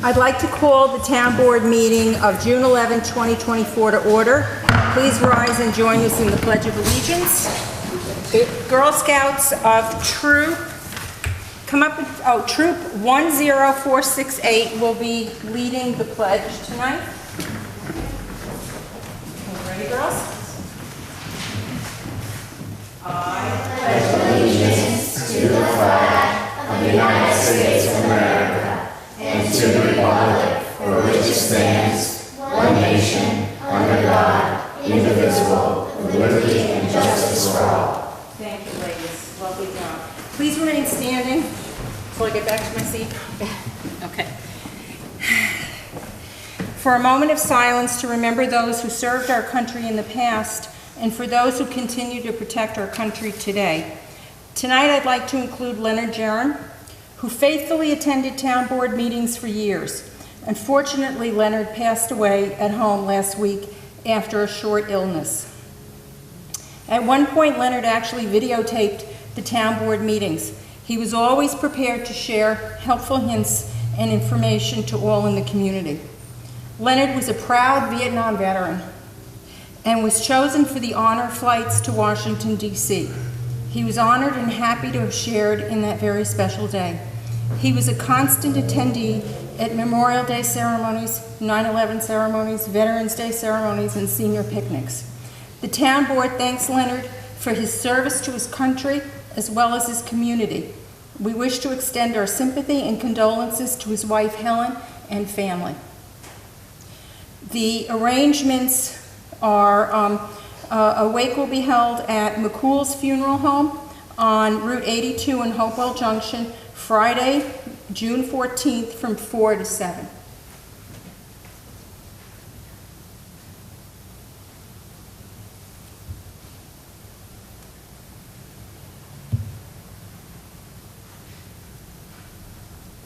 I'd like to call the Town Board meeting of June 11, 2024 to order. Please rise and join us in the Pledge of Allegiance. The Girl Scouts of Troop, Troop 10468 will be leading the pledge tonight. Ready, girls? I pledge allegiance to the flag of the United States of America and to the republic for which it stands, one nation, under God, indivisible, with liberty and justice for all. Thank you, ladies. Lovely job. Please remain standing until I get back to my seat. Okay. For a moment of silence to remember those who served our country in the past and for those who continue to protect our country today. Tonight I'd like to include Leonard Jerem, who faithfully attended town board meetings for years. Unfortunately, Leonard passed away at home last week after a short illness. At one point, Leonard actually videotaped the town board meetings. He was always prepared to share helpful hints and information to all in the community. Leonard was a proud Vietnam veteran and was chosen for the honor flights to Washington, D.C. He was honored and happy to have shared in that very special day. He was a constant attendee at Memorial Day ceremonies, 9/11 ceremonies, Veterans Day ceremonies, and senior picnics. The town board thanks Leonard for his service to his country as well as his community. We wish to extend our sympathy and condolences to his wife, Helen, and family. The arrangements are a wake will be held at McCool's Funeral Home on Route 82 in Hopewell Junction, Friday, June 14th from 4 to 7.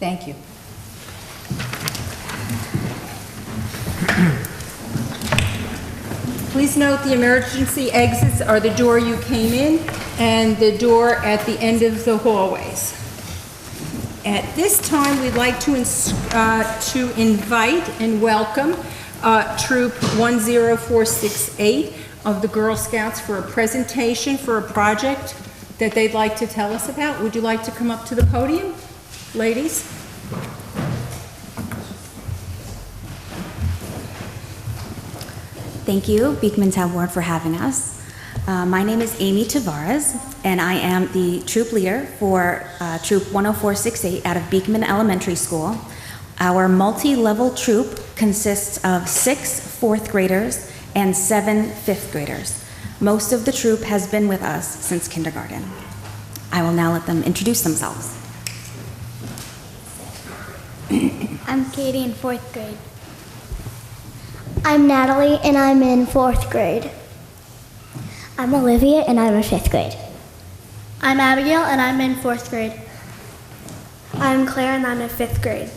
Thank you. Please note the emergency exits are the door you came in and the door at the end of the hallways. At this time, we'd like to invite and welcome Troop 10468 of the Girl Scouts for a presentation for a project that they'd like to tell us about. Would you like to come up to the podium, ladies? Thank you, Beekman Town Board, for having us. My name is Amy Tavares, and I am the troop leader for Troop 10468 out of Beekman Elementary School. Our multi-level troop consists of 6 fourth graders and 7 fifth graders. Most of the troop has been with us since kindergarten. I will now let them introduce themselves. I'm Katie in 4th grade. I'm Natalie and I'm in 4th grade. I'm Olivia and I'm in 5th grade. I'm Abigail and I'm in 4th grade. I'm Claire and I'm in 5th grade.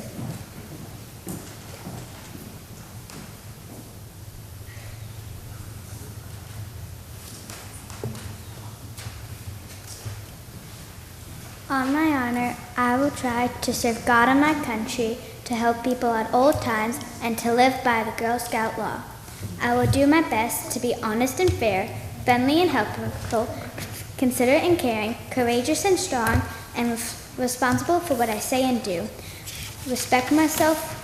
On my honor, I will try to serve God and my country, to help people at all times, and to live by the Girl Scout law. I will do my best to be honest and fair, friendly and helpful, considerate and caring, courageous and strong, and responsible for what I say and do. Respect myself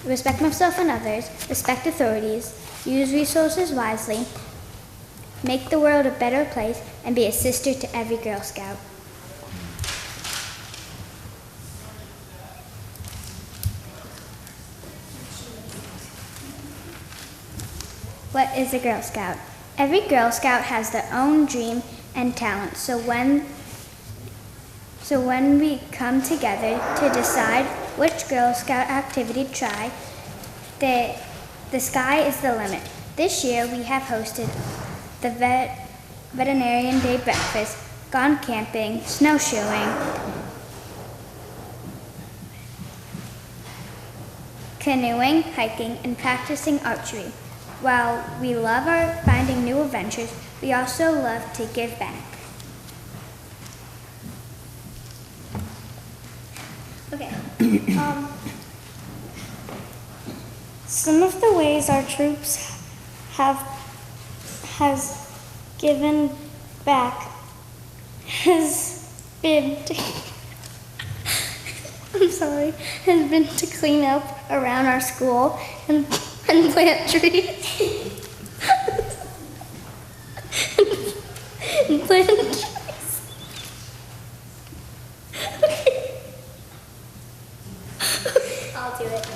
and others, respect authorities, use resources wisely, make the world a better place, and be a sister to every Girl Scout. What is a Girl Scout? Every Girl Scout has their own dream and talent, so when we come together to decide which Girl Scout activity to try, the sky is the limit. This year we have hosted the Veterinarian Day Breakfast, gone camping, snowshoeing, canoeing, hiking, and practicing archery. While we love finding new adventures, we also love to give back. Okay. Some of the ways our troops has given back has been to, has been to clean up around our school and plant trees. And plant trees. I'll do it.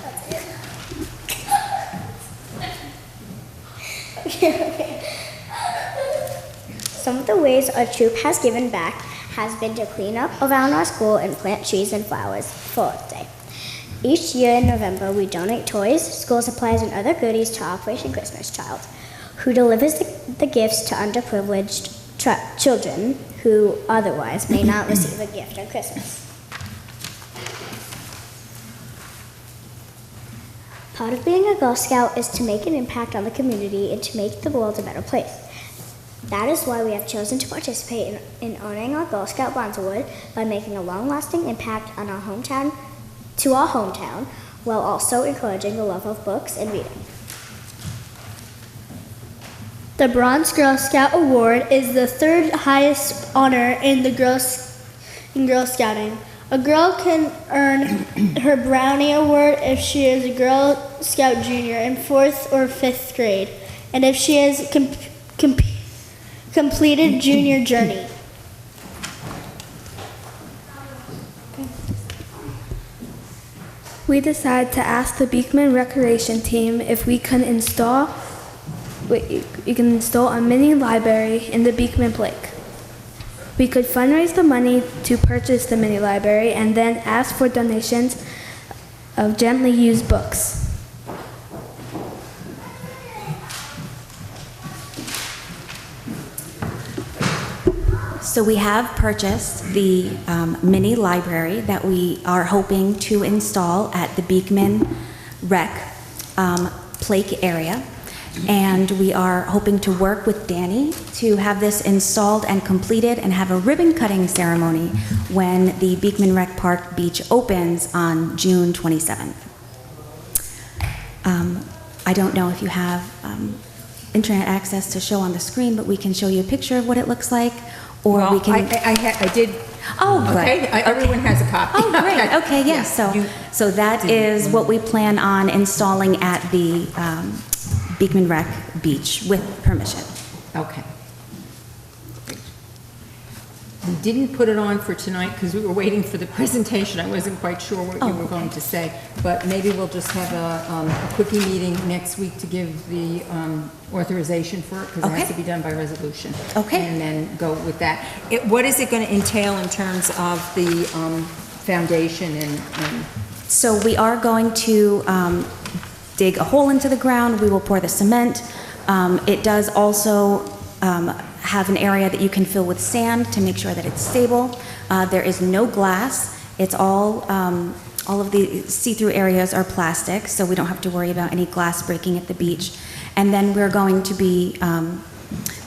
Some of the ways our troop has given back has been to clean up around our school and plant trees and flowers for Earth Day. Each year in November, we donate toys, school supplies, and other goodies to Operation Christmas Child, who delivers the gifts to underprivileged children who otherwise may not receive a gift on Christmas. Part of being a Girl Scout is to make an impact on the community and to make the world a better place. That is why we have chosen to participate in honoring our Girl Scout Bronze Award by making a long-lasting impact on our hometown, while also encouraging the love of books and reading. The Bronze Girl Scout Award is the third highest honor in Girl Scouting. A girl can earn her Brownie Award if she is a Girl Scout Junior in 4th or 5th grade, and if she has completed Junior Journey. We decided to ask the Beekman Recreation Team if we can install a mini library in the Beekman Lake. We could fundraise the money to purchase the mini library and then ask for donations of gently used books. So we have purchased the mini library that we are hoping to install at the Beekman Rec Plake area. And we are hoping to work with Danny to have this installed and completed and have a ribbon cutting ceremony when the Beekman Rec Park Beach opens on June 27th. I don't know if you have internet access to show on the screen, but we can show you a picture of what it looks like, or Well, we can... I did. Oh, good. Okay, everyone has a copy. Oh, great. Okay, yes. So that is what we plan on installing at the Beekman Rec Beach with permission. Okay. We didn't put it on for tonight because we were waiting for the presentation. I wasn't quite sure what you were going to say, but maybe we'll just have a quickie meeting next week to give the authorization for it, because it has to be done by resolution. Okay. And then go with that. What is it going to entail in terms of the foundation and So we are going to dig a hole into the ground. We will pour the cement. It does also have an area that you can fill with sand to make sure that it's stable. There is no glass. It's all of the see-through areas are plastic, so we don't have to worry about any glass breaking at the beach. And then we're going to be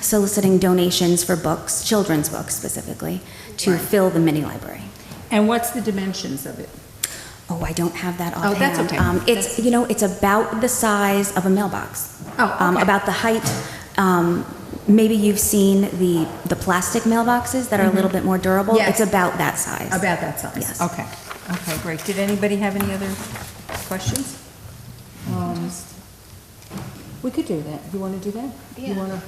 soliciting donations for books, children's books specifically, to fill the mini library. And what's the dimensions of it? Oh, I don't have that offhand. that's okay. It's, you know, it's about the size of a mailbox. Oh, okay. About the height. Maybe you've seen the plastic mailboxes that are a little bit more durable. Yes. It's about that size. About that size? Yes. Okay. Okay, great. Did anybody have any other questions? We could do that. You want to do that? Yeah. You want to?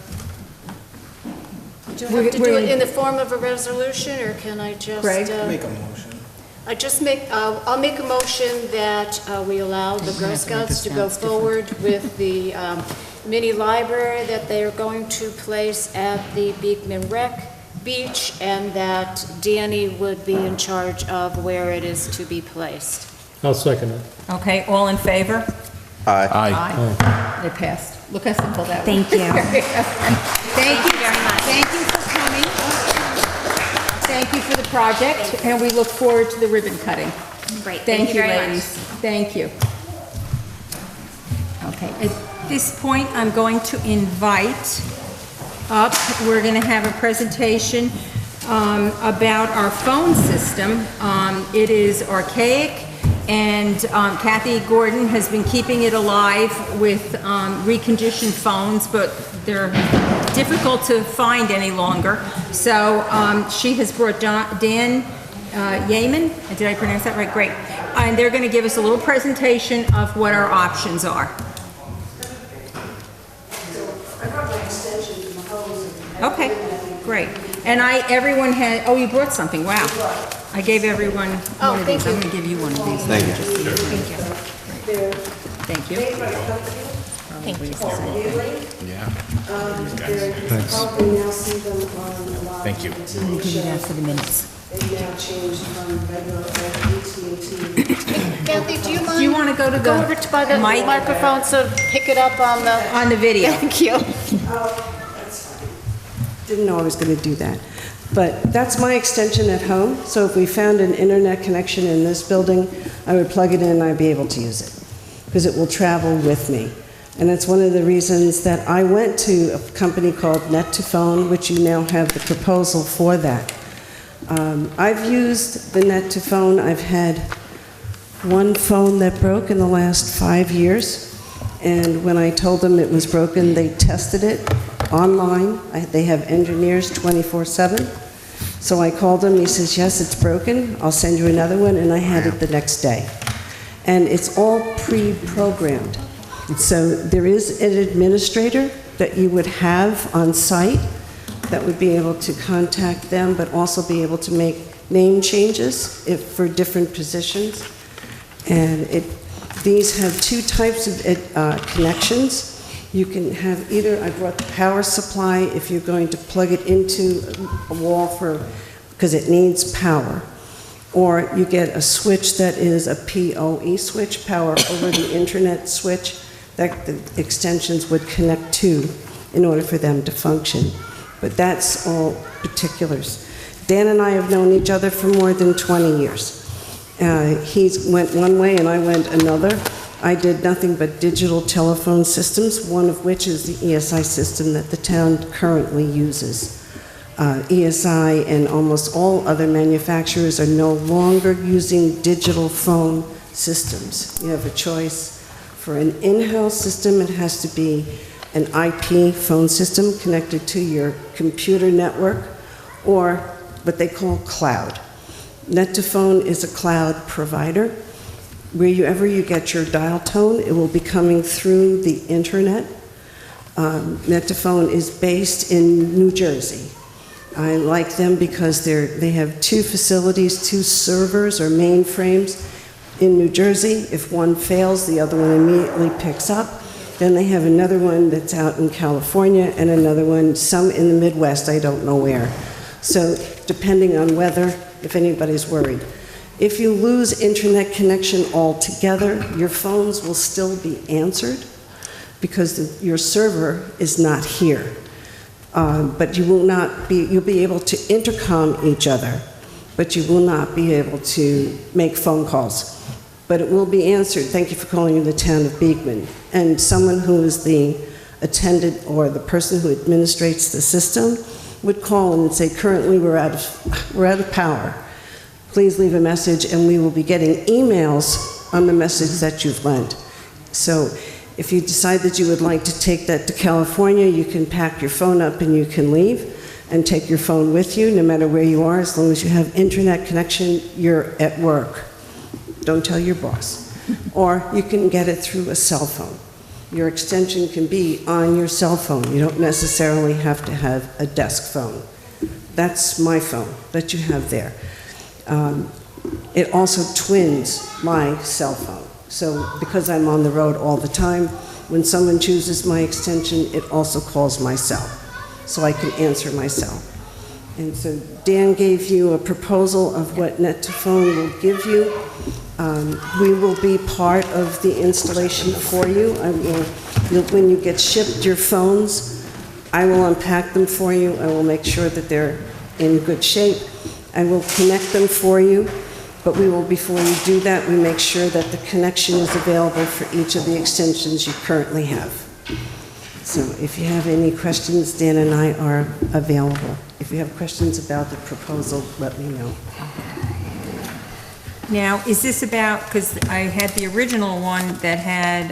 Do you have to do it in the form of a resolution, or can I just? Greg? Make a motion. I'll make a motion that we allow the Girl Scouts to go forward with the mini library that they are going to place at the Beekman Rec Beach, and that Danny would be in charge of where it is to be placed. I'll second it. Okay, all in favor? Aye. Aye. They passed. Look how simple that was. Thank you. Thank you very much. Thank you for coming. Thank you for the project, and we look forward to the ribbon cutting. Great. Thank you, very ladies. Thank you. Okay, at this point, I'm going to invite up, we're going to have a presentation about our phone system. It is archaic, And Kathy Gordon has been keeping it alive with reconditioned phones, but they're difficult to find any longer. So she has brought Dan Yeaman, did I pronounce that right? Great. And they're going to give us a little presentation of what our options are. Okay, great. And everyone had, oh, you brought something, wow. I gave everyone one of these. I'm going to give you one of these. Thank you. Thank you. Thank you. Yeah. Thank you. I'm going to give you that for the minutes. Kathy, do you mind? Do you want to go to Go over to by the mic? microphone so pick it up on On the video? Thank you. Didn't know I was going to do that. But that's my extension at home, so if we found an internet connection in this building, I would plug it in and I'd be able to use it, because it will travel with me. And that's one of the reasons that I went to a company called Net2Phone, which you now have the proposal for that. I've used the Net2Phone. I've had one phone that broke in the last 5 years, and when I told them it was broken, they tested it online. They have engineers 24/7. So I called him, he says, yes, it's broken, I'll send you another one, and I had it the next day. And it's all pre-programmed. So there is an administrator that you would have on site that would be able to contact them, but also be able to make name changes for different positions. And these have two types of connections. You can have either, I brought the power supply if you're going to plug it into a wall because it needs power. Or you get a switch that is a PoE switch, power over the internet switch, that the extensions would connect to in order for them to function. But that's all particulars. Dan and I have known each other for more than 20 years. He went one way and I went another. I did nothing but digital telephone systems, one of which is the ESI system that the town currently uses. ESI and almost all other manufacturers are no longer using digital phone systems. You have a choice. For an in-house system, it has to be an IP phone system connected to your computer network, or what they call cloud. Net2Phone is a cloud provider. Wherever you get your dial tone, it will be coming through the internet. Net2Phone is based in New Jersey. I like them because they have two facilities, two servers or mainframes in New Jersey. If one fails, the other one immediately picks up. Then they have another one that's out in California and another one, some in the Midwest, I don't know where. So depending on weather, if anybody's worried. If you lose internet connection altogether, your phones will still be answered because your server is not here. But you will not be, you'll be able to intercom each other, but you will not be able to make phone calls. But it will be answered. Thank you for calling the town of Beekman. And someone who is the attendant or the person who administrates the system would call in and say, currently we're out of power. Please leave a message, and we will be getting emails on the message that you've lent. So if you decide that you would like to take that to California, you can pack your phone up and you can leave and take your phone with you no matter where you are. As long as you have internet connection, you're at work. Don't tell your boss. Or you can get it through a cell phone. Your extension can be on your cell phone. You don't necessarily have to have a desk phone. That's my phone that you have there. It also twins my cell phone. So because I'm on the road all the time, when someone chooses my extension, it also calls my cell. So I can answer my cell. And so Dan gave you a proposal of what Net2Phone will give you. We will be part of the installation for you. When you get shipped your phones, I will unpack them for you. I will make sure that they're in good shape. I will connect them for you, but before you do that, we make sure that the connection is available for each of the extensions you currently have. So if you have any questions, Dan and I are available. If you have questions about the proposal, let me know. Now, is this about, because I had the original one that had,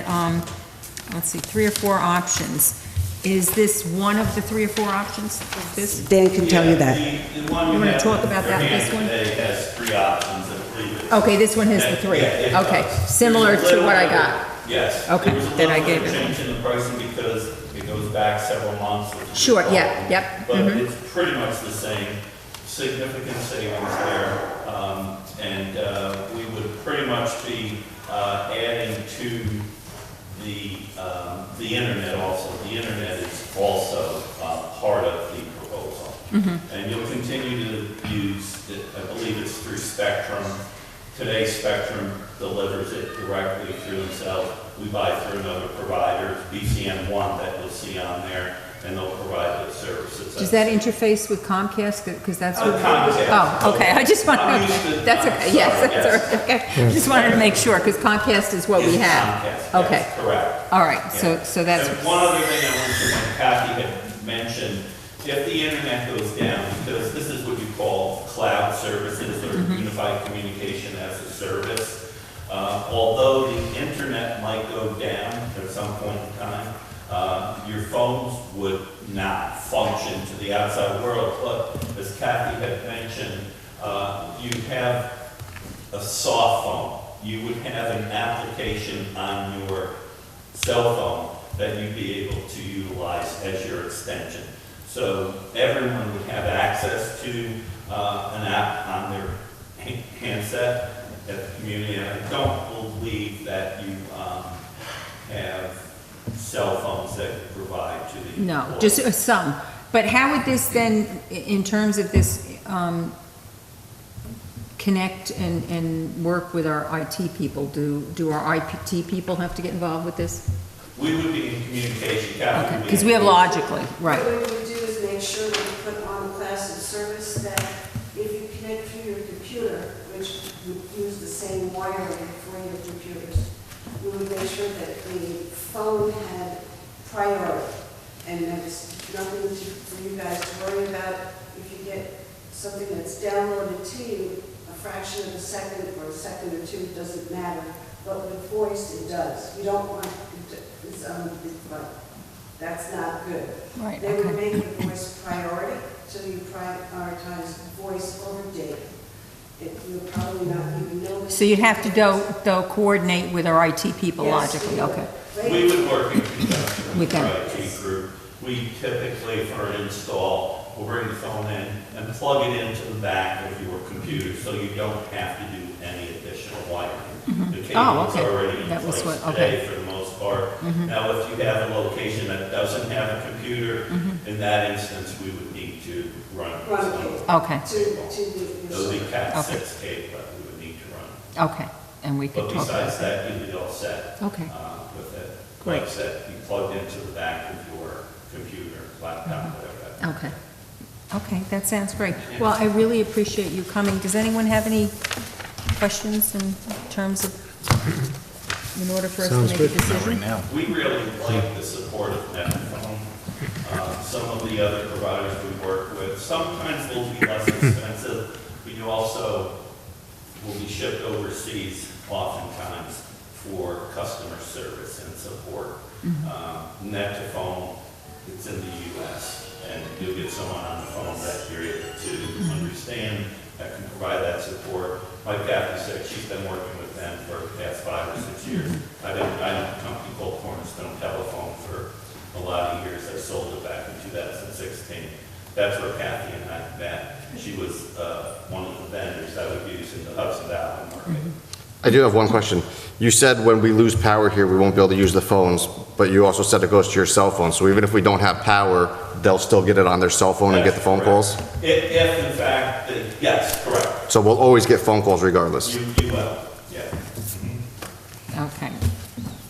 let's see, 3 or 4 options. Is this one of the 3 or 4 options? This? Dan can tell you that. The one You wanna have talk in about your that, hand this one? today has 3 options, I believe it's. Okay, this one has the 3. Yeah, it Okay, does. similar There's a to what I little got. bit- Yes. Okay, There was a then I little gave bit of it- change in the pricing because it goes back several months. which is Sure, yeah, all. yep, But mhm. it's pretty much the same, significant savings there. And we would pretty much be adding to the internet also. The internet is also part of the proposal. And you'll continue to use, I believe it's through Spectrum. Today Spectrum delivers it directly through themselves. We buy through another provider, BCN1 that you'll see on there, and they'll provide the services. Does that interface with Comcast? Because that's what... Comcast. Oh, okay, I just wanted I'm used to... to- That's okay, yes, that's all right, okay. Just wanted to make sure, because Comcast is what we It's have. Comcast, Okay, yes, correct. all right, Yeah. so that's... And one other thing I wanted to, when Kathy had mentioned, if the internet goes down, because this is what you call cloud services or unified communication as a service, although the internet might go down at some point in time, your phones would not function to the outside world. But as Kathy had mentioned, you have a soft phone. You would have an application on your cell phone that you'd be able to utilize as your extension. So everyone would have access to an app on their handset at the community. And I don't believe that you have cell phones that you provide to the No, employees. just some. But how would this then, in terms of this, connect and work with our IT people? Do our IT people have to get involved with this? We would be in communication, Kathy. Okay, would be because in we have Logically, right. What we would do is make sure that we put on a class of service that if you connect to your computer, which would use the same wiring for your computers, we would make sure that the phone had priority. And there's nothing for you guys to worry about if you get something that's downloaded to you, a fraction of a second or a second or two, doesn't matter. But with voice, it does. You don't want, that's not good. Right, They would okay. make the voice priority, so you prioritize voice over data. You'll probably not even know this. So you'd have to though coordinate with our IT people Yes, logically, we would. okay. We would work in conjunction With with our them. IT group. We typically, for an install, will bring the phone in and plug it into the back of your computer, so you don't have to do any additional wiring. The Oh, cable's okay. already in That was place what- okay. today for the most part. Now, if you have a location that doesn't have a computer, in that instance, we would need to run. Run some- cable. Okay, To the. It would be Cat Okay. 6 cable that we would need to run. okay, and we could But talk about besides that. that, you'd be all set. Okay. With it. Great. Like I said, you plugged into the back of your computer, laptop, whatever. Okay, okay, that sounds great. Well, I really appreciate you coming. Does anyone have any questions in terms of, in order for us to make a decision? We really like the support of Netphone. Some of the other providers we work with, sometimes will be less expensive, but you also will be shipped overseas oftentimes for customer service and support. Net2Phone, it's in the U.S., and you'll get someone on the phone that you're able to understand, that can provide that support. Like Kathy said, she's been working with them for the past 5 or 6 years. I've known a company called Cornerstone Telephone for a lot of years. I sold it back in 2016. That's where Kathy and I met. She was one of the vendors I would use in the Hudson Valley market. I do have one question. You said when we lose power here, we won't be able to use the phones, but you also said it goes to your cell phone. So even if we don't have power, they'll still get it on their cell phone and get the phone calls? If in fact, yes, correct. So we'll always get phone calls regardless? You will, yeah. Okay.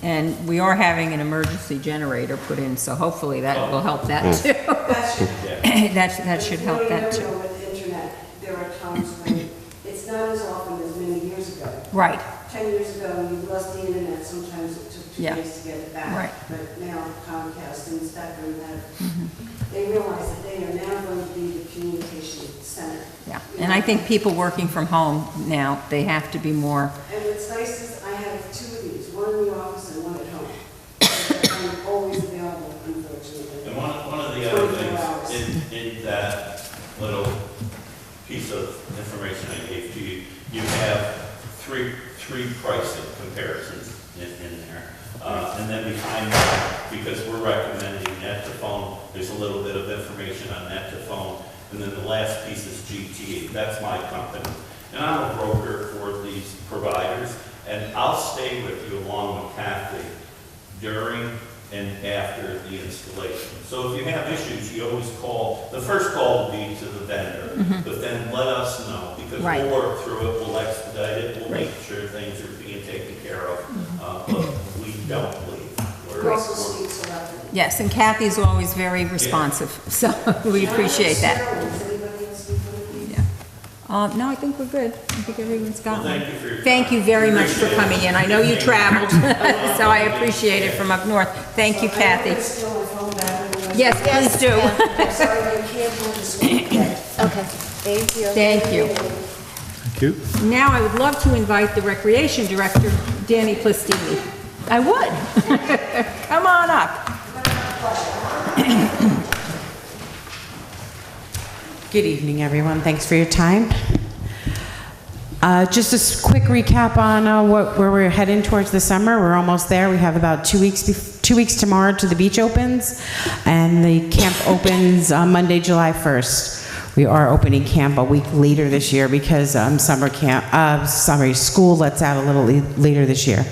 And we are having an emergency generator put in, so hopefully that will help that too. That should help that You too. know, with the internet, there are times when it's not as often as many years ago. Right, 10 years ago, when you lost the internet, sometimes it took 2 Yeah. days to get it back. Right. But now Comcast and Spectrum they realize that they are now going to be the communication center. Yeah, and I think people working from home now, they have to be more, And what's nice is I have 2 of these, one in the office and one at home. So I'm always available, unfortunately. And one of the other 24 hours. things in that little piece of information I gave to you, you have three pricing comparisons in there. And then behind that, because we're recommending net to phone, there's a little bit of information on net to phone. And then the last piece is GTE. That's my company. And I'm a broker for these providers. And I'll stay with you along with Kathy during and after the installation. So if you have issues, you always call. The first call will be to the vendor, but then let us know, because Right. we'll work through it, we'll expedite it, we'll Right. make sure things are being taken care of. But we don't leave. We also speak telephony. yes, and Kathy's always very responsive, so we appreciate that. Does anybody else speak for me? Yeah. No, I think we're good. I think everyone's got Well, one. thank you for your Thank you very much for Appreciate it. coming in. I know you traveled, so I appreciate it from up north. Thank you, So I'm Kathy. gonna steal my phone back. Yes, please do. I'm sorry, I can't hold this weekend. Okay, thank you. Thank you. Thank you. Now, I would love to invite the Recreation Director, Danny Plastini. I would. Come on up. Good evening, everyone. Thanks for your time. Just a quick recap on where we're heading towards the summer. We're almost there. We have about 2 weeks, 2 weeks tomorrow to the beach opens, and the camp opens Monday, July 1st. We are opening camp a week later this year because school lets out a little later this year.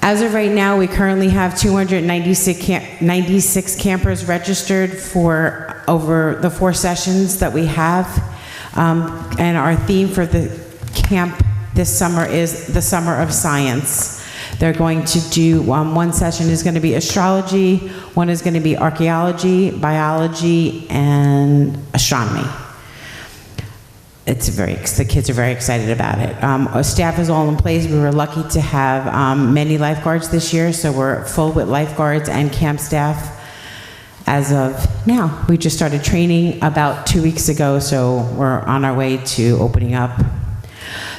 As of right now, we currently have 296 campers registered for over the 4 sessions that we have. And our theme for the camp this summer is the Summer of Science. They're going to do, one session is going to be astrology, one is going to be archaeology, biology, and astronomy. The kids are very excited about it. Our staff is all in place. We were lucky to have many lifeguards this year, so we're full with lifeguards and camp staff as of now. We just started training about 2 weeks ago, so we're on our way to opening up.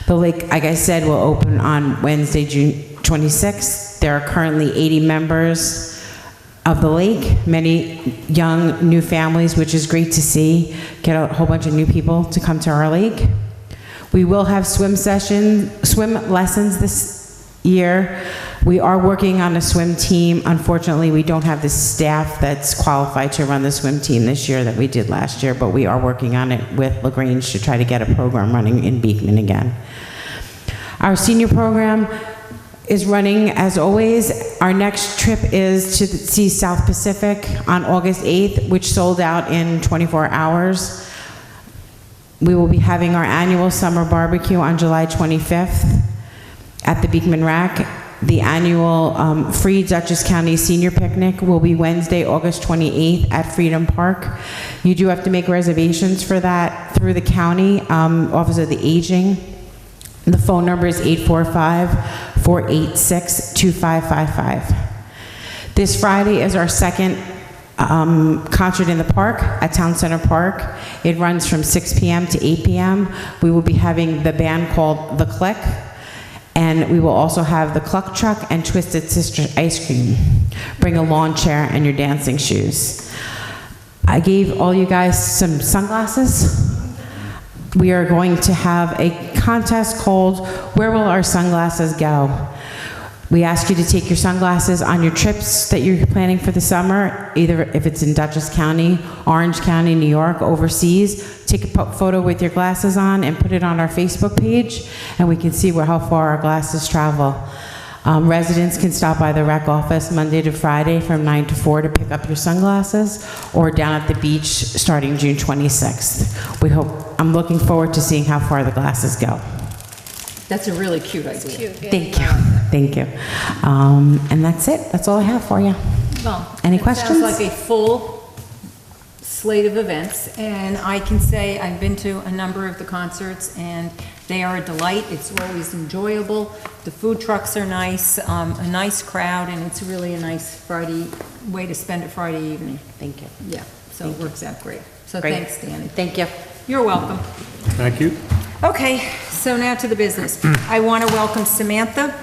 The lake, like I said, will open on Wednesday, June 26th. There are currently 80 members of the lake, many young new families, which is great to see. Get a whole bunch of new people to come to our lake. We will have swim lessons this year. We are working on a swim team. Unfortunately, we don't have the staff that's qualified to run the swim team this year that we did last year, but we are working on it with LaGrange to try to get a program running in Beekman again. Our senior program is running as always. Our next trip is to see South Pacific on August 8th, which sold out in 24 hours. We will be having our annual summer barbecue on July 25th at the Beekman Rack. The annual free Dutchess County Senior Picnic will be Wednesday, August 28th at Freedom Park. You do have to make reservations for that through the county Office of the Aging. The phone number is 845-486-2555. This Friday is our second concert in the park at Town Center Park. It runs from 6 p.m. to 8 p.m. We will be having the band called The Click, and we will also have the Cluck Truck and Twisted Sister Ice Cream. Bring a lawn chair and your dancing shoes. I gave all you guys some sunglasses. We are going to have a contest called Where Will Our Sunglasses Go? We ask you to take your sunglasses on your trips that you're planning for the summer, either if it's in Dutchess County, Orange County, New York, overseas. Take a photo with your glasses on and put it on our Facebook page, and we can see how far our glasses travel. Residents can stop by the rec office Monday to Friday from 9 to 4 to pick up your sunglasses, or down at the beach starting June 26th. I'm looking forward to seeing how far the glasses go. That's a really cute idea. Thank you. Thank you. And that's it. That's all I have for you. Well, Any it questions? Sounds like a full slate of events, and I can say I've been to a number of the concerts, and They are a delight. It's always enjoyable. The food trucks are nice, a nice crowd, and it's really a nice Friday, way to spend a Friday evening. Thank you. Yeah, so it works out great. So Great. thanks, Danny. Thank you. You're welcome. Thank you. Okay, so now to the business. I want to welcome Samantha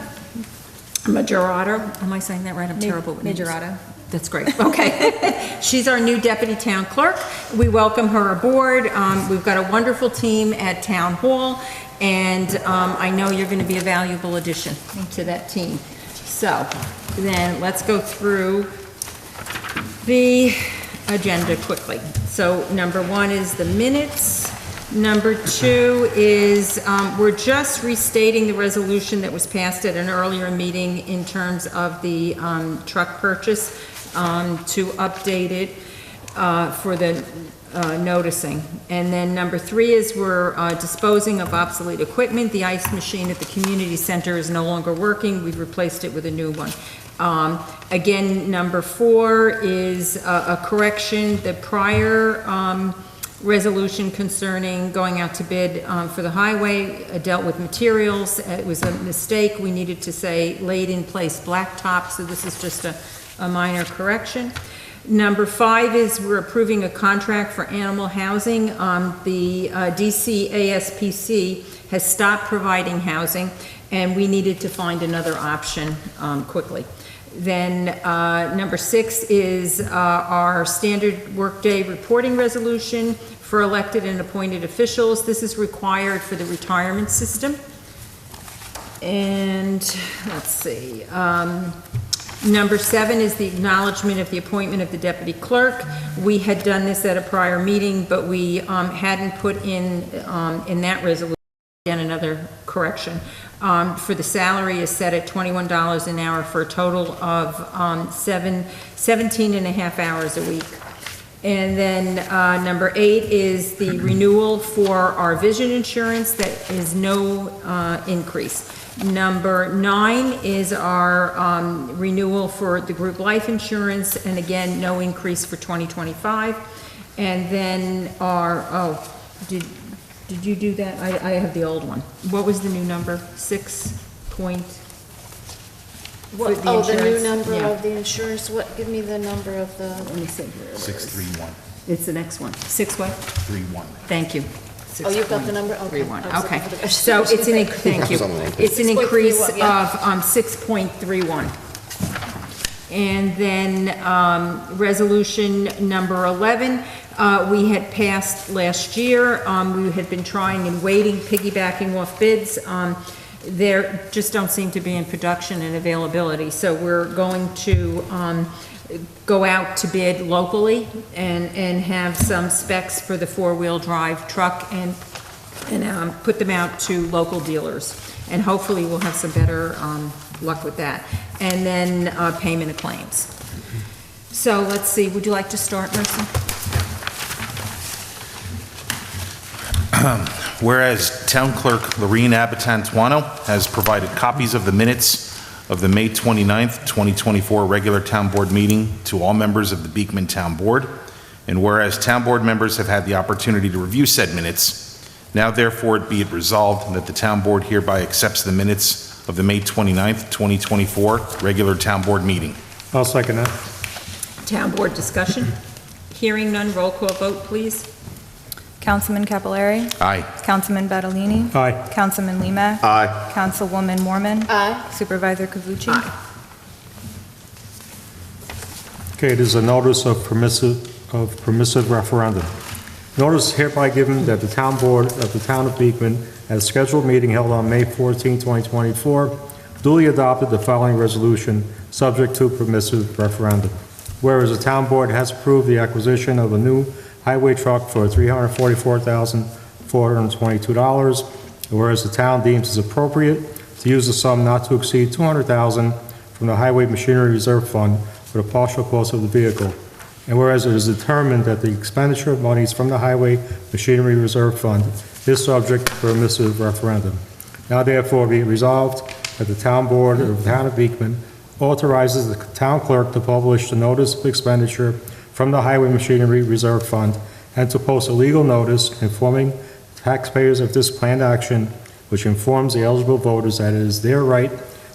Majorado. Am I saying that right? I'm terrible with names. Majorado. That's great, okay. She's our new deputy town clerk. We welcome her aboard. We've got a wonderful team at Town Hall, and I know you're going to be a valuable addition to that team. So then let's go through the agenda quickly. So number 1 is the minutes. Number 2 is, we're just restating the resolution that was passed at an earlier meeting in terms of the truck purchase, to update it for the noticing. And then number 3 is we're disposing of obsolete equipment. The ice machine at the community center is no longer working. We've replaced it with a new one. Again, number 4 is a correction. The prior resolution concerning going out to bid for the highway dealt with materials. It was a mistake. We needed to say laid in place blacktop, so this is just a minor correction. Number 5 is we're approving a contract for animal housing. The DCASPC has stopped providing housing, and we needed to find another option quickly. Then number 6 is our standard workday reporting resolution for elected and appointed officials. This is required for the retirement system. And let's see. Number 7 is the acknowledgement of the appointment of the deputy clerk. We had done this at a prior meeting, but we hadn't put in that resolution, again, another correction. For the salary is set at $21 an hour for a total of 17 and a half hours a week. And then number 8 is the renewal for our vision insurance. That is no increase. Number 9 is our renewal for the group life insurance, and again, no increase for 2025. And then our, did you do that? I have the old one. What was the new number? 6 point? What, For the oh, the new insurance? number Yeah. of the insurance, what, give me the number of the, Let me see. 631. It's the next one. 6 what? 31. Thank you. oh, you've got the number? Okay. 6.31. I was looking Okay, for the- so it's an, thank you. It's an increase 6.31, yeah. of 6.31. And then resolution number 11, we had passed last year. We had been trying and waiting, piggybacking off bids. There just don't seem to be in production and availability. So we're going to go out to bid locally and have some specs for the four-wheel drive truck and put them out to local dealers. And hopefully we'll have some better luck with that. And then payment of claims. So let's see, would you like to start, Mercy? Whereas Town Clerk Lorene Abitantuano has provided copies of the minutes of the May 29th, 2024 regular Town Board meeting to all members of the Beekman Town Board, and whereas Town Board members have had the opportunity to review said minutes, now therefore be it resolved that the Town Board hereby accepts the minutes of the May 29th, 2024 regular Town Board meeting. I'll second that. Town Board discussion? Hearing none, roll call vote, please. Councilman Capillari. Aye. Councilman Badalini. Aye. Councilman Lima. Aye. Councilwoman Mormon. Aye. Supervisor Kavuchi. Okay, it is a notice of permissive referendum. Notice hereby given that the Town Board of the Town of Beekman, at a scheduled meeting held on May 14, 2024, duly adopted the following resolution, subject to permissive referendum. Whereas the Town Board has approved the acquisition of a new highway truck for $344,422, and whereas the town deems it appropriate to use the sum not to exceed $200,000 from the Highway Machinery Reserve Fund for the partial cost of the vehicle, and whereas it is determined that the expenditure of monies from the Highway Machinery Reserve Fund is subject to permissive referendum. Now therefore be it resolved that the Town Board of the Town of Beekman authorizes the town clerk to publish the notice of expenditure from the Highway Machinery Reserve Fund and to post a legal notice informing taxpayers of this planned action which informs the eligible voters that it is their right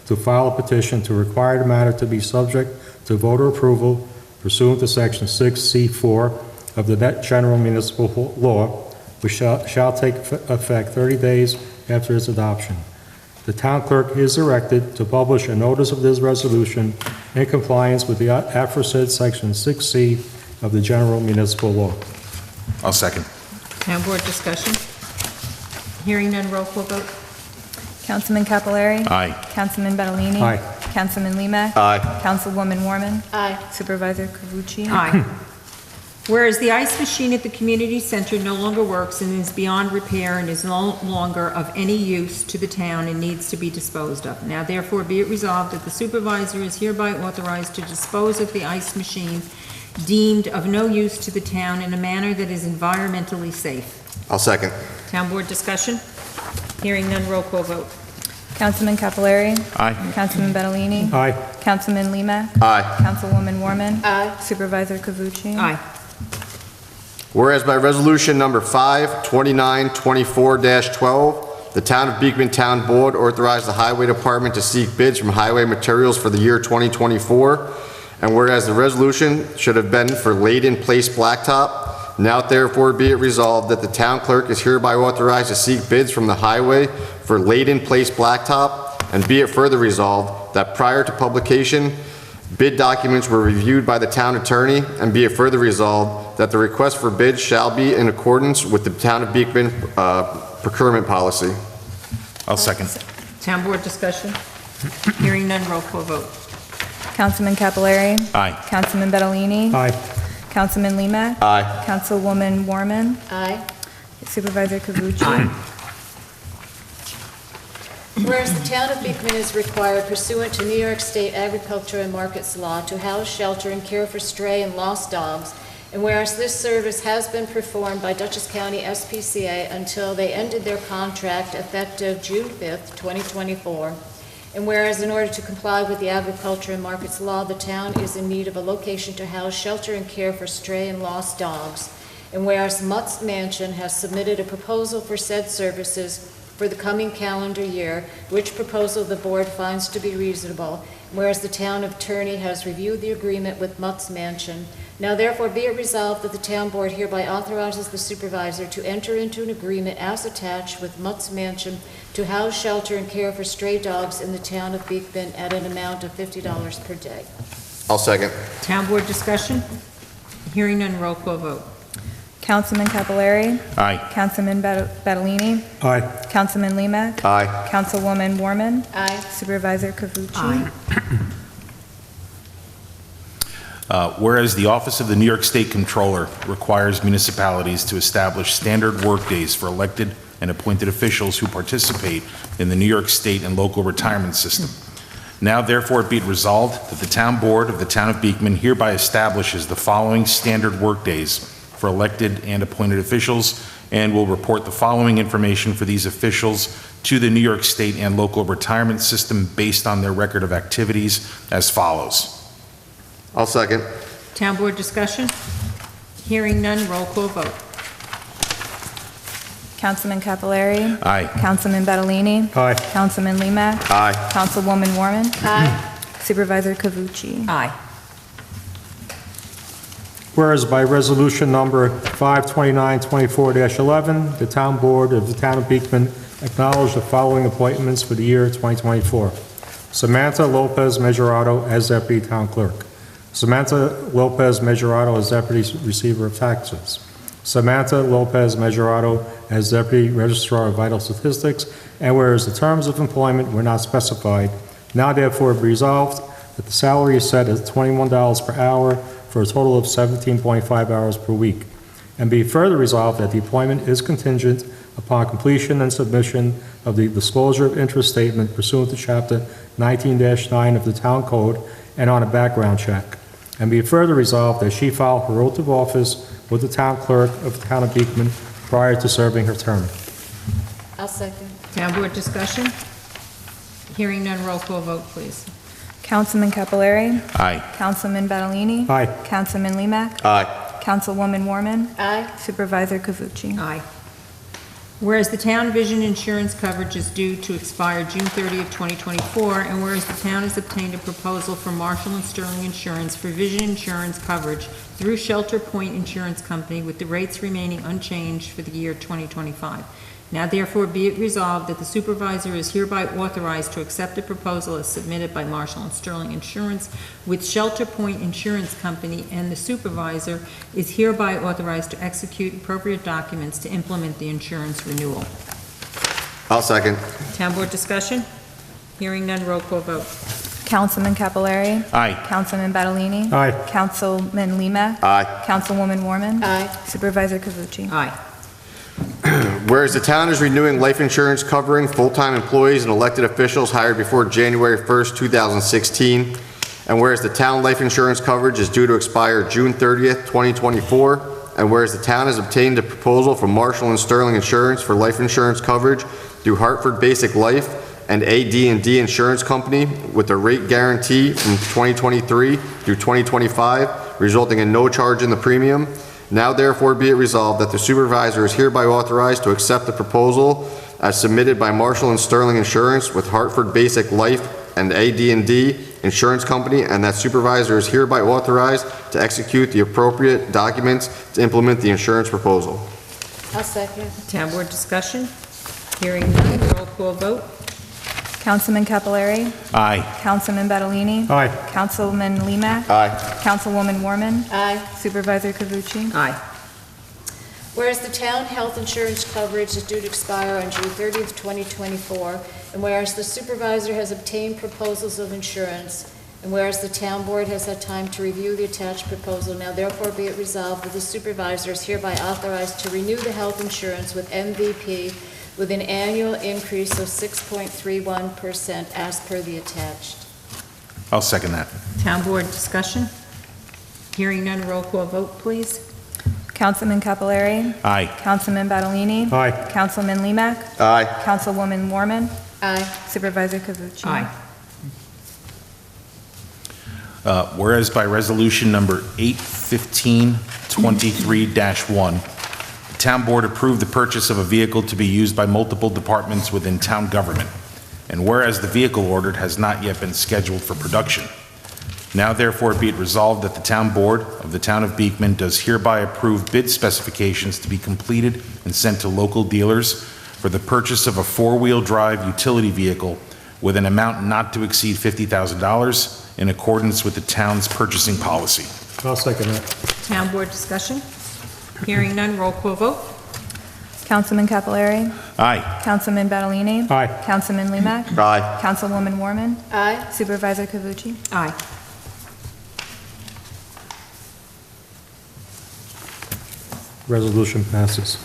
to file a petition to require the matter to be subject to voter approval pursuant to Section 6C4 of the General Municipal Law, which shall take effect 30 days after its adoption. The town clerk is directed to publish a notice of this resolution in compliance with the aforesaid Section 6C of the General Municipal Law. I'll second. Town board discussion? Hearing none, roll call vote. Councilman Capillari. Aye. Councilman Badalini. Aye. Councilman Limak. Aye. Councilwoman Warman. Aye. Supervisor Cavucci. Aye. Whereas the ice machine at the community center no longer works and is beyond repair and is no longer of any use to the town and needs to be disposed of. Now therefore be it resolved that the supervisor is hereby authorized to dispose of the ice machine deemed of no use to the town in a manner that is environmentally safe. I'll second. Town board discussion? Hearing none, roll call vote. Councilman Capillari. Aye. Councilman Badalini. Aye. Councilman Limak. Aye. Councilwoman Warman. Aye. Supervisor Cavucci. Aye. Whereas by resolution number 52924-12, the Town of Beekman Town Board authorized the Highway Department to seek bids from highway materials for the year 2024, and whereas the resolution should have been for laid-in-place blacktop, now therefore be it resolved that the town clerk is hereby authorized to seek bids from the highway for laid-in-place blacktop, and be it further resolved that prior to publication, bid documents were reviewed by the town attorney, and be it further resolved that the request for bids shall be in accordance with the Town of Beekman procurement policy. I'll second. Town board discussion? Hearing none, roll call vote. Councilman Capillari. Aye. Councilman Badalini. Aye. Councilman Limak. Aye. Councilwoman Warman. Aye. Supervisor Cavucci. Whereas the town of Beekman is required pursuant to New York State Agriculture and Markets Law to house, shelter, and care for stray and lost dogs, and whereas this service has been performed by Dutchess County SPCA until they ended their contract effective June 5th, 2024, and whereas in order to comply with the Agriculture and Markets Law, the town is in need of a location to house, shelter, and care for stray and lost dogs, and whereas Mutt's Mansion has submitted a proposal for said services for the coming calendar year, which proposal the board finds to be reasonable, whereas the town attorney has reviewed the agreement with Mutt's Mansion. Now therefore be it resolved that the town board hereby authorizes the supervisor to enter into an agreement as attached with Mutt's Mansion to house, shelter, and care for stray dogs in the town of Beekman at an amount of $50 per day. I'll second. Town board discussion? Hearing none, roll call vote. Councilman Capillari. Aye. Councilman Badalini. Aye. Councilman Limak. Aye. Councilwoman Warman. Aye. Supervisor Cavucci. Whereas the Office of the New York State Comptroller requires municipalities to establish standard workdays for elected and appointed officials who participate in the New York State and local retirement system. Now therefore be it resolved that the Town Board of the Town of Beekman hereby establishes the following standard workdays for elected and appointed officials, and will report the following information for these officials to the New York State and local retirement system based on their record of activities as follows. I'll second. Town board discussion? Hearing none, roll call vote. Councilman Capillari. Aye. Councilman Badalini. Aye. Councilman Limak. Aye. Councilwoman Warman. Aye. Supervisor Cavucci. Aye. Whereas by resolution number 52924-11, the Town Board of the Town of Beekman acknowledged the following appointments for the year 2024. Samantha Lopez Mejorato as Deputy Town Clerk. Samantha Lopez Mejorato as Deputy Receiver of Taxes. Samantha Lopez Mejorato as Deputy Registrar of Vital Statistics, and whereas the terms of employment were not specified, now therefore be resolved that the salary is set at $21 per hour for a total of 17.5 hours per week, and be further resolved that the appointment is contingent upon completion and submission of the disclosure of interest statement pursuant to Chapter 19-9 of the Town Code and on a background check, and be further resolved that she file her oath of office with the Town Clerk of the Town of Beekman prior to serving her term. I'll second. Town board discussion? Hearing none, roll call vote, please. Councilman Capillari. Aye. Councilman Badalini. Aye. Councilman Limak. Aye. Councilwoman Warman. Aye. Supervisor Cavucci. Aye. Whereas the town vision insurance coverage is due to expire June 30th, 2024, and whereas the town has obtained a proposal from Marshall and Sterling Insurance for vision insurance coverage through Shelter Point Insurance Company with the rates remaining unchanged for the year 2025. Now therefore be it resolved that the supervisor is hereby authorized to accept the proposal as submitted by Marshall and Sterling Insurance with Shelter Point Insurance Company, and the supervisor is hereby authorized to execute appropriate documents to implement the insurance renewal. I'll second. Town board discussion? Hearing none, roll call vote. Councilman Capilari. Aye. Councilman Badalini. Aye. Councilman Limak. Aye. Councilwoman Warman. Aye. Supervisor Kavuchi. Aye. Whereas the town is renewing life insurance covering full-time employees and elected officials hired before January 1st, 2016, and whereas the town life insurance coverage is due to expire June 30th, 2024, and whereas the town has obtained a proposal from Marshall and Sterling Insurance for life insurance coverage through Hartford Basic Life and AD&D Insurance Company with a rate guarantee from 2023 through 2025, resulting in no charge in the premium. Now therefore be it resolved that the supervisor is hereby authorized to accept the proposal as submitted by Marshall and Sterling Insurance with Hartford Basic Life and AD&D Insurance Company, and that supervisor is hereby authorized to execute the appropriate documents to implement the insurance proposal. I'll second. Town board discussion? Hearing none, roll call vote. Councilman Capilari. Aye. Councilman Badalini. Aye. Councilman Limak. Aye. Councilwoman Warman. Aye. Supervisor Kavuchi. Aye. Whereas the town health insurance coverage is due to expire on June 30th, 2024, and whereas the supervisor has obtained proposals of insurance, and whereas the town board has had time to review the attached proposal, now therefore be it resolved that the supervisor is hereby authorized to renew the health insurance with MVP with an annual increase of 6.31% as per the attached. I'll second that. Town board discussion? Hearing none, roll call vote, please. Councilman Capilari. Aye. Councilman Badalini. Aye. Councilman Limak. Aye. Councilwoman Warman. Aye. Supervisor Kavuchi. Aye. Whereas by resolution number 81523-1, the town board approved the purchase of a vehicle to be used by multiple departments within town government, and whereas the vehicle ordered has not yet been scheduled for production. Now therefore be it resolved that the town board of the town of Beekman does hereby approve bid specifications to be completed and sent to local dealers for the purchase of a four-wheel drive utility vehicle with an amount not to exceed $50,000 in accordance with the town's purchasing policy. I'll second that. Town board discussion? Hearing none, roll call vote. Councilman Capilari. Aye. Councilman Badalini. Aye. Councilman Limak. Aye. Councilwoman Warman. Aye. Supervisor Kavuchi. Aye. Resolution passes.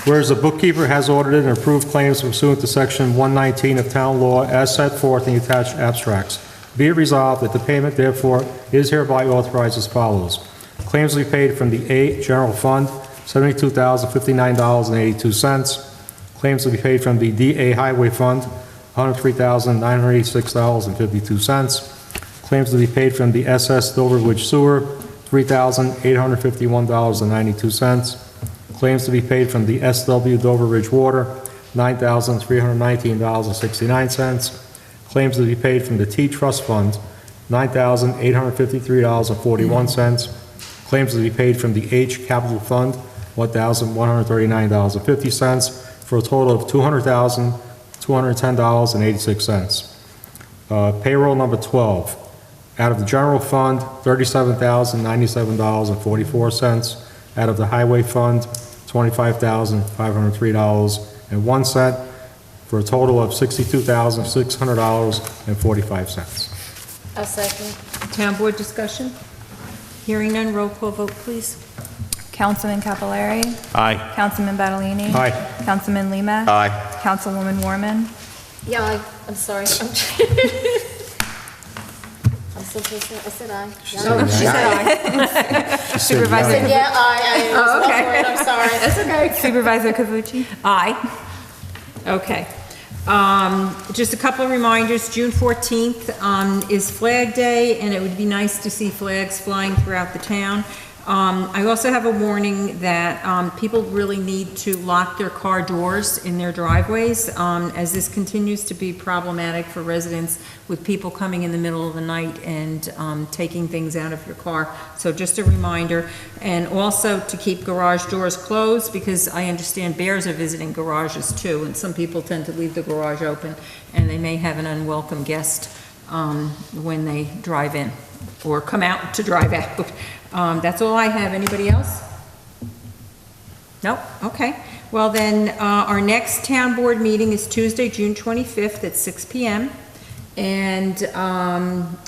Whereas the bookkeeper has audited and approved claims pursuant to Section 119 of Town Law as set forth in the attached abstracts, be it resolved that the payment therefore is hereby authorized as follows. Claims to be paid from the A General Fund, $72,059.82. Claims to be paid from the DA Highway Fund, $103,986.52. Claims to be paid from the SS Doverwood Sewer, $3,851.92. Claims to be paid from the SW Dover Ridge Water, $9,319.69. Claims to be paid from the T Trust Fund, $9,853.41. Claims to be paid from the H Capital Fund, $1,139.50, for a total of $200,210.86. Payroll number 12. Out of the general fund, $37,097.44. Out of the highway fund, $25,503.01, for a total of $62,600.45. I'll second. Town board discussion? Hearing none, roll call vote, please. Councilman Capilari. Aye. Councilman Badalini. Aye. Councilman Limak. Aye. Councilwoman Warman. Yeah, I'm sorry. I'm supposed to, I said aye. Yeah. She said aye. Supervisor, Yeah, aye. Oh, okay. I'm sorry. That's okay. Supervisor Kavuchi. Aye. Okay. Just a couple of reminders, June 14th is Flag Day, and it would be nice to see flags flying throughout the town. I also have a warning that people really need to lock their car doors in their driveways, as this continues to be problematic for residents with people coming in the middle of the night and taking things out of your car. So just a reminder. And also to keep garage doors closed, because I understand bears are visiting garages too, and some people tend to leave the garage open, and they may have an unwelcome guest when they drive in or come out to drive out. That's all I have. Anybody else? Nope? Okay. Well, then, our next town board meeting is Tuesday, June 25th at 6 PM. And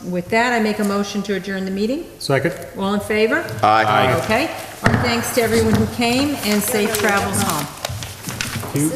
with that, I make a motion to adjourn the meeting. Second? All in favor? Aye. Okay. Our thanks to everyone who came, and safe travels home. You-